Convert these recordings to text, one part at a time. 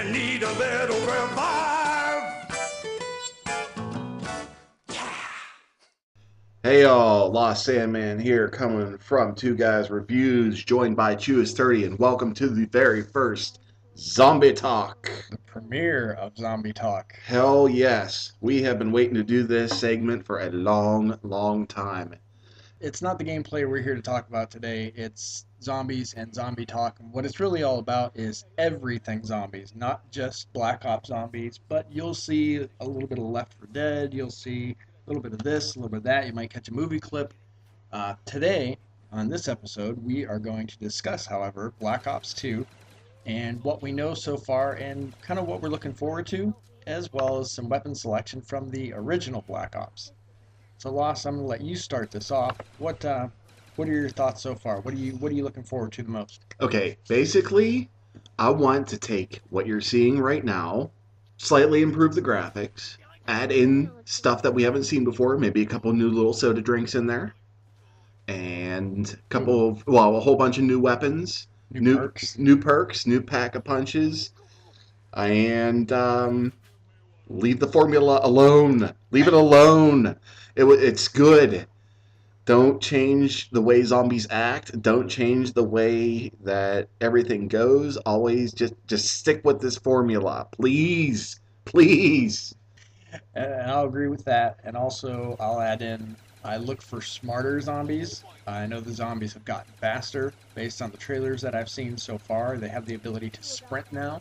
you need a little revive. Hey y'all, Lost Sandman here, coming from Two Guys Reviews, joined by Chewis30, and welcome to the very first Zombie Talk. The premiere of Zombie Talk. Hell yes, we have been waiting to do this segment for a long time. It's not the gameplay we're here to talk about today. It's zombies and Zombie Talk. And what it's really all about is everything zombies, not just Black Ops zombies, but you'll see a little bit of Left 4 Dead. You'll see a little bit of this, a little bit of that. You might catch a movie clip. Today, on this episode, we are going to discuss, however, Black Ops 2 and what we know so far and kind of what we're looking forward to, as well as some weapon selection from the original Black Ops. So, Lost, I'm gonna let you start this off. What are your thoughts so far? What are you looking forward to the most? Okay, basically, I want to take what you're seeing right now, slightly improve the graphics, add in stuff that we haven't seen before, maybe a couple new little soda drinks in there, and a whole bunch of new weapons. New perks, new pack of punches, and leave the formula alone. Leave it alone. It's good. Don't change the way zombies act. Don't change the way that everything goes. Always just stick with this formula, please. And I'll agree with that. And also, I'll add in, I look for smarter zombies. I know the zombies have gotten faster based on the trailers that I've seen so far. They have the ability to sprint now.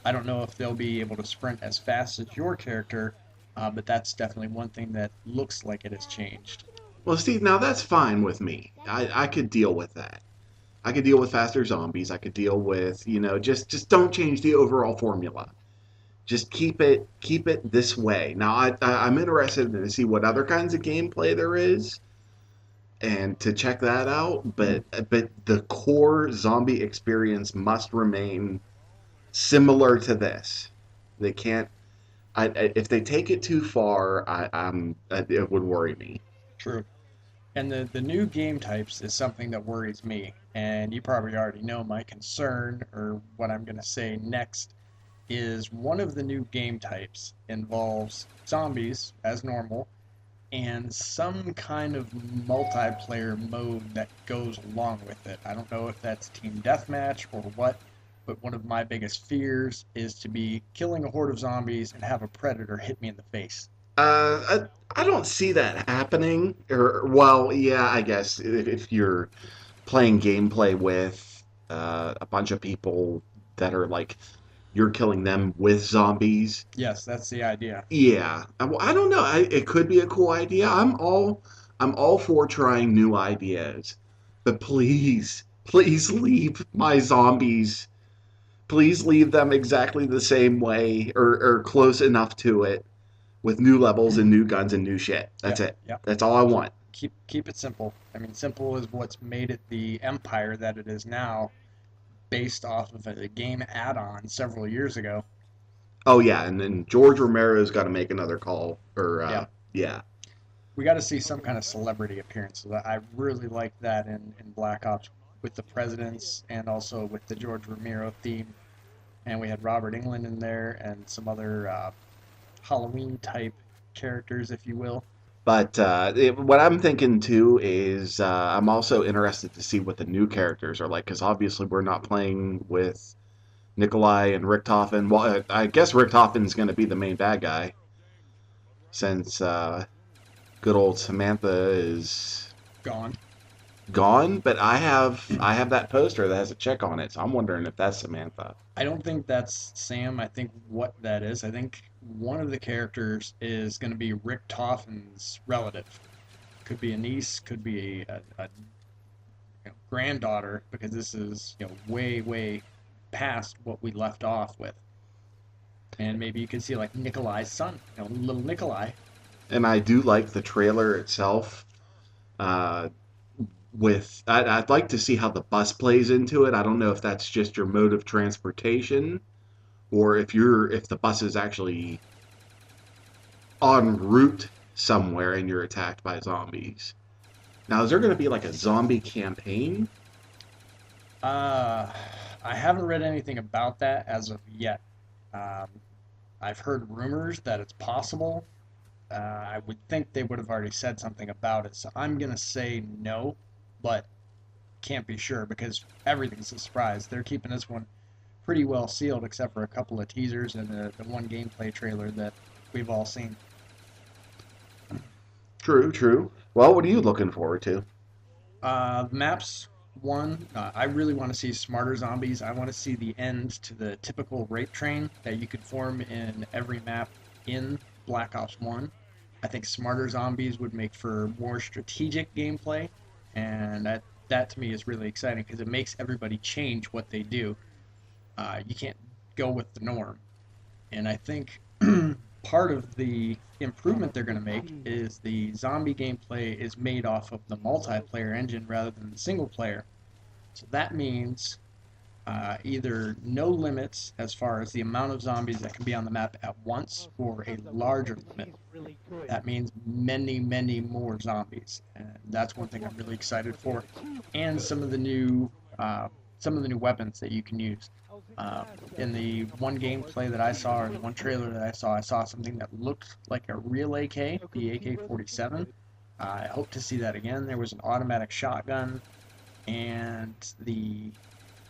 I don't know if they'll be able to sprint as fast as your character, but that's definitely one thing that looks like it has changed. Well, Steve, now that's fine with me. I could deal with that. I could deal with faster zombies. I could deal with, just don't change the overall formula. Just keep it this way. Now, I'm interested to see what other kinds of gameplay there is, and to check that out. But the core zombie experience must remain similar to this. They can't. If they take it too far, it would worry me. True. And the new game types is something that worries me. And you probably already know my concern, or what I'm going to say next, is one of the new game types involves zombies as normal and some kind of multiplayer mode that goes along with it. I don't know if that's team deathmatch or what, but one of my biggest fears is to be killing a horde of zombies and have a predator hit me in the face. I don't see that happening. Well, yeah, I guess if you're playing gameplay with a bunch of people that are like you're killing them with zombies. Yes, that's the idea. Yeah, I don't know. It could be a cool idea. I'm all for trying new ideas, but please leave my zombies. Please leave them exactly the same way or close enough to it, with new levels and new guns and new shit. That's it. Yep. That's all I want. Keep it simple. I mean, simple is what's made it the empire that it is now, based off of a game add-on several years ago. Oh yeah, and then George Romero's got to make another call. Yeah. We got to see some kind of celebrity appearance. I really like that in Black Ops with the presidents and also with the George Romero theme. And we had Robert Englund in there and some other Halloween type characters, if you will. But what I'm thinking too is I'm also interested to see what the new characters are like, because obviously we're not playing with Nikolai and Richtofen. Well, I guess Richtofen's going to be the main bad guy, since good old Samantha is Gone. But I have that poster that has a check on it, so I'm wondering if that's Samantha. I don't think that's Sam. I think what that is, I think one of the characters is going to be Richtofen's relative. Could be a niece, could be a granddaughter, because this is way past what we left off with. And maybe you could see like Nikolai's son, little Nikolai. And I do like the trailer itself. I'd like to see how the bus plays into it. I don't know if that's just your mode of transportation, or if the bus is actually en route somewhere and you're attacked by zombies. Now, is there going to be like a zombie campaign? I haven't read anything about that as of yet. Um, I've heard rumors that it's possible. I would think they would have already said something about it, so I'm gonna say no, but can't be sure because everything's a surprise. They're keeping this one pretty well sealed, except for a couple of teasers and the one gameplay trailer that we've all seen. True, true. Well, what are you looking forward to? Maps one, I really want to see smarter zombies. I want to see the end to the typical rape train that you could form in every map in Black Ops 1. I think smarter zombies would make for more strategic gameplay, and that to me is really exciting because it makes everybody change what they do. You can't go with the norm. And I think part of the improvement they're going to make is the zombie gameplay is made off of the multiplayer engine rather than the single player. So that means either no limits as far as the amount of zombies that can be on the map at once, or a larger limit. That means many, many more zombies, and that's one thing I'm really excited for. And some of the new weapons that you can use. In the one gameplay that I saw, or the one trailer that I saw something that looked like a real AK, the AK-47. I hope to see that again. There was an automatic shotgun and the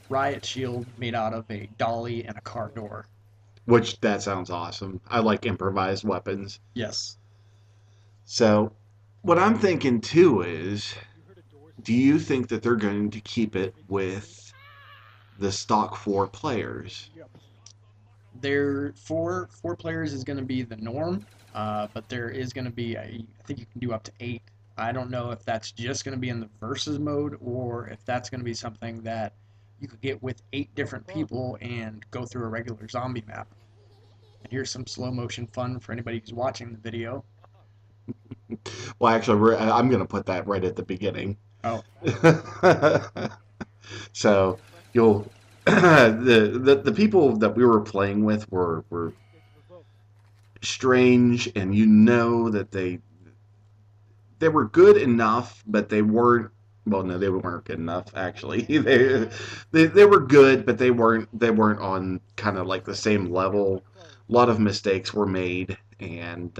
riot shield made out of a dolly and a car door. Which, that sounds awesome. I like improvised weapons. Yes. So, what I'm thinking too is, do you think that they're going to keep it with the stock 4 players? There, four players is going to be the norm, but there is going to be, I think you can do up to 8. I don't know if that's just going to be in the versus mode, or if that's going to be something that you could get with 8 different people and go through a regular zombie map. And here's some slow motion fun for anybody who's watching the video. Well, actually, I'm going to put that right at the beginning. Oh. So you'll the people that we were playing with were strange, and you know that they were good enough, but they weren't. Well, no, they weren't good enough. Actually, they were good, but they weren't on kind of like the same level. A lot of mistakes were made, and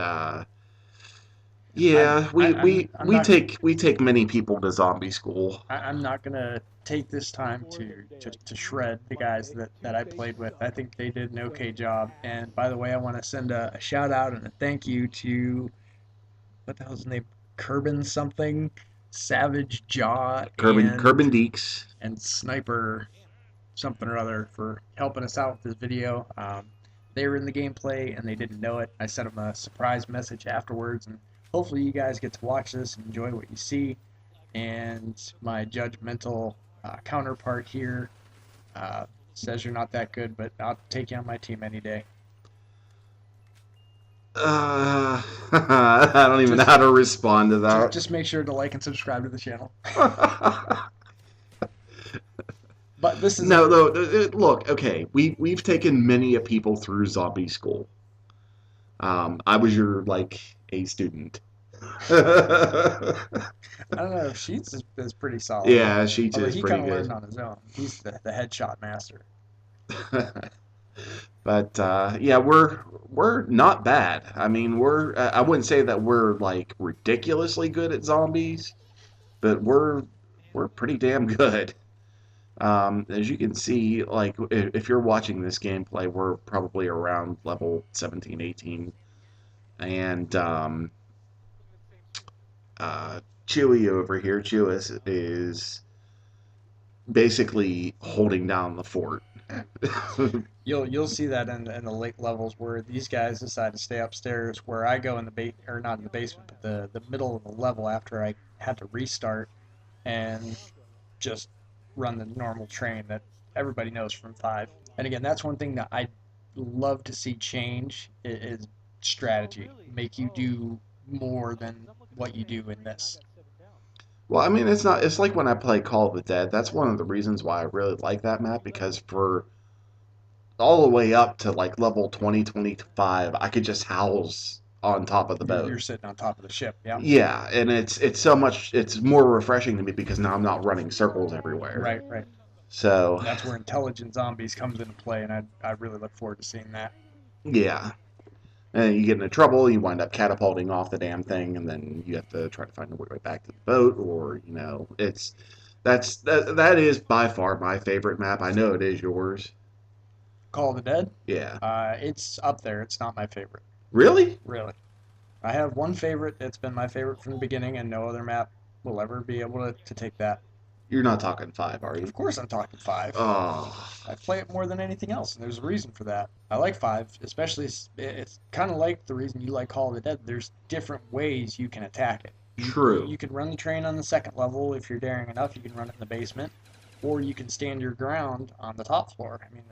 yeah, we take many people to zombie school. I'm not gonna take this time to shred the guys that I played with. I think they did an okay job. And by the way, I want to send a shout out and a thank you to, what the hell's his name? Kerbin something, Savage Jaw, Kerbin Deeks, and Sniper something or other for helping us out with this video. They were in the gameplay and they didn't know it. I sent them a surprise message afterwards, and hopefully you guys get to watch this and enjoy what you see. And my judgmental counterpart here says you're not that good, but I'll take you on my team any day. I don't even know how to respond to that. Just make sure to like and subscribe to the channel. But this is no. Look, okay, we've taken many people through zombie school. I was your A student. I don't know. Sheets is pretty solid. Yeah, Sheets is he pretty kind of good. learned on his own. He's the headshot master. But yeah, we're not bad. I mean, I wouldn't say that we're ridiculously good at zombies, but we're pretty damn good. As you can see, if you're watching this gameplay, we're probably around level 17, 18. And Chewy over here, Chewis, is basically holding down the fort. You'll see that in the late levels where these guys decide to stay upstairs, where I go in the or not in the basement, but the middle of the level after I had to restart and just run the normal train that everybody knows from 5. And again, that's one thing that I love to see change is strategy. Make you do more than what you do in this. Well, I mean, it's like when I play Call of the Dead. That's one of the reasons why I really like that map, because for all the way up to level 20, 25, I could just house on top of the boat. You're sitting on top of the ship, yeah. Yeah, and it's more refreshing to me because now I'm not running circles everywhere. Right. So That's where intelligent zombies comes into play, and I really look forward to seeing that. yeah. And you get into trouble, you wind up catapulting off the damn thing, and then you have to try to find a way back to the boat, or that is by far my favorite map. I know it is yours. Call of the Dead, Yeah. it's up there. It's not my favorite, Really? really. I have one favorite. It's been my favorite from the beginning, and no other map will ever be able to take that. You're not talking 5, are you? Of course, I'm talking 5. Oh, I play it more than anything else, and there's a reason for that. I like 5, especially it's kind of like the reason you like Call of the Dead. There's different ways you can attack it. true. You can run the train on the second level if you're daring enough. You can run it in the basement, or you can stand your ground on the top floor. I mean,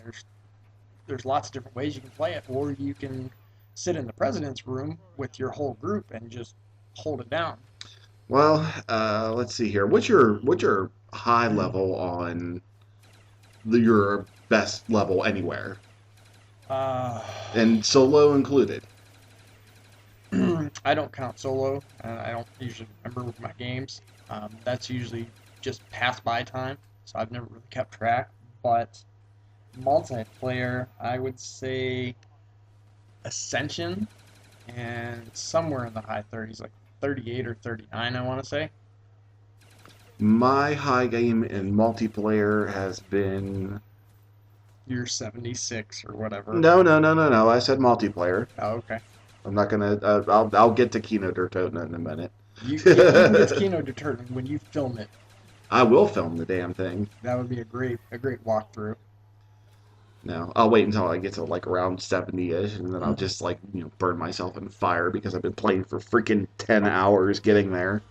there's lots of different ways you can play it, or you can sit in the president's room with your whole group and just hold it down. Well, let's see here. What's your high level on your best level anywhere, Uh, and solo included? I don't count solo, and I don't usually remember with my games. That's usually just pass by time, so I've never really kept track. But multiplayer, I would say Ascension, and somewhere in the high 30s, like 38 or 39, I want to say. My high game in multiplayer has been You're 76 or whatever. no. I said multiplayer. Oh, okay. I'm not gonna. I'll get to Kino der Toten in a minute. You can get Kino determined when you film it. I will film the damn thing. That would be a great walkthrough. No, I'll wait until I get to like around 70-ish, and then I'll just like burn myself in fire because I've been playing for freaking 10 hours getting there.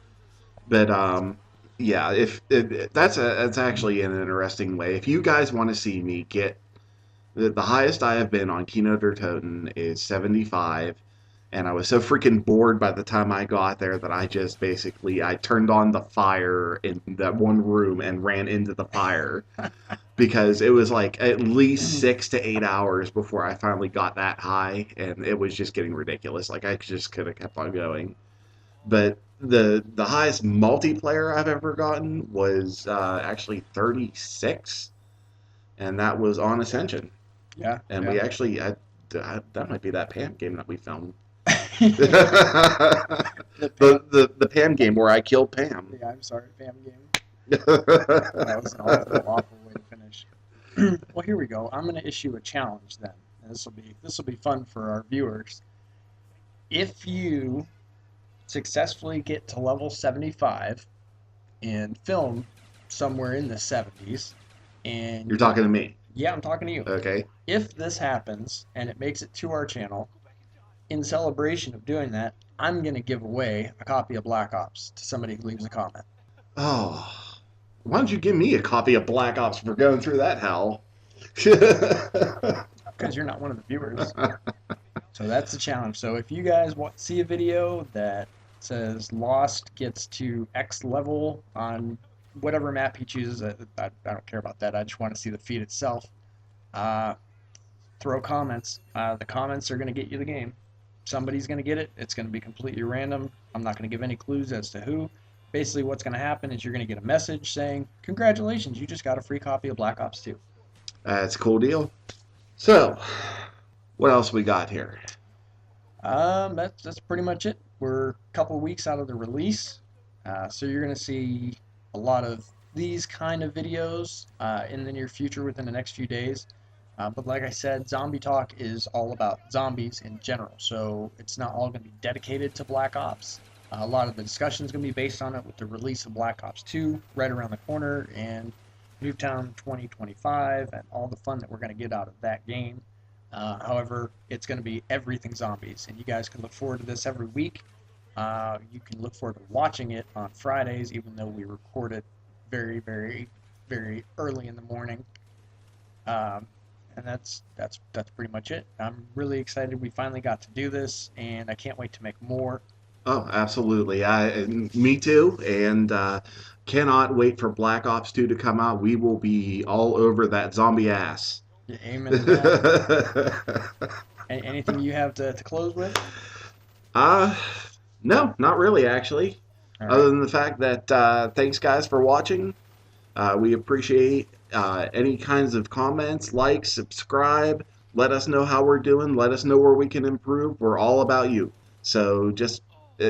But yeah, if that's actually an interesting way. If you guys want to see me get the highest I have been on Kino der Toten is 75, and I was so freaking bored by the time I got there that I just basically I turned on the fire in that one room and ran into the fire because it was like at least 6 to 8 hours before I finally got that high, and it was just getting ridiculous. Like I just could have kept on going. But the highest multiplayer I've ever gotten was actually 36, and that was on Ascension. Yeah. And yeah. we actually that might be that Pam game that we filmed. the Pam game where I killed Pam. Yeah, I'm sorry, Pam game. That was an awful way to finish. Well, here we go. I'm going to issue a challenge then. This will be fun for our viewers. If you successfully get to level 75 and film somewhere in the 70s, and You're talking to me. yeah, I'm talking to you. Okay. If this happens and it makes it to our channel, in celebration of doing that, I'm going to give away a copy of Black Ops to somebody who leaves a comment. Oh. Why don't you give me a copy of Black Ops for going through that hell? Because you're not one of the viewers. So that's the challenge. So if you guys see a video that says Lost gets to X level on whatever map he chooses, I don't care about that. I just want to see the feed itself. Throw comments. The comments are going to get you the game. Somebody's going to get it. It's going to be completely random. I'm not going to give any clues as to who. Basically, what's going to happen is you're going to get a message saying, "Congratulations, you just got a free copy of Black Ops 2." That's a cool deal. So, what else we got here? That's pretty much it. We're a couple weeks out of the release, so you're going to see a lot of these kind of videos in the near future within the next few days. But like I said, Zombie Talk is all about zombies in general, so it's not all going to be dedicated to Black Ops. A lot of the discussion is going to be based on it with the release of Black Ops 2 right around the corner and Nuketown 2025 and all the fun that we're going to get out of that game. However, it's going to be everything zombies, and you guys can look forward to this every week. You can look forward to watching it on Fridays, even though we record it very, very, very early in the morning. And that's pretty much it. I'm really excited we finally got to do this, and I can't wait to make more. Oh, absolutely. Me too. And cannot wait for Black Ops 2 to come out. We will be all over that zombie ass. Yeah, amen to that. Anything you have to close with? No, not really, actually. All right. Other than the fact that thanks, guys, for watching. We appreciate any kinds of comments, likes, subscribe. Let us know how we're doing. Let us know where we can improve. We're all about you. So just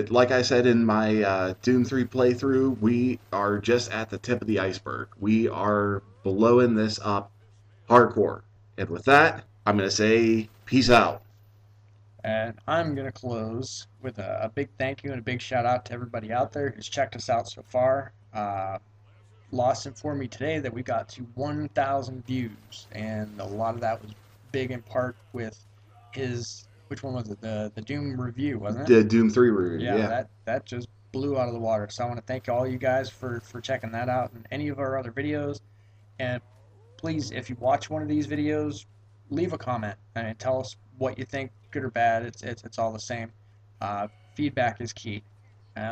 like I said in my Doom 3 playthrough, we are just at the tip of the iceberg. We are blowing this up hardcore. And with that, I'm going to say peace out. And I'm going to close with a big thank you and a big shout out to everybody out there who's checked us out so far. Lost informed me today that we got to 1,000 views, and a lot of that was big in part with his, which one was it? The Doom review, wasn't it? The Doom 3 review, Yeah, yeah. that just blew out of the water. So I want to thank all you guys for checking that out and any of our other videos. And please, if you watch one of these videos, leave a comment and tell us what you think, good or bad. It's all the same. Feedback is key.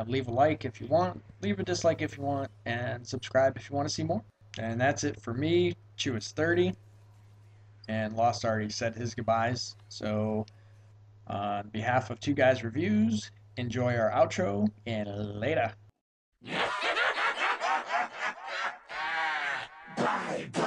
Leave a like if you want, leave a dislike if you want, and subscribe if you want to see more. And that's it for me. Chew is 30, and Lost already said his goodbyes. So, on behalf of Two Guys Reviews, enjoy our outro, and later. Bye bye.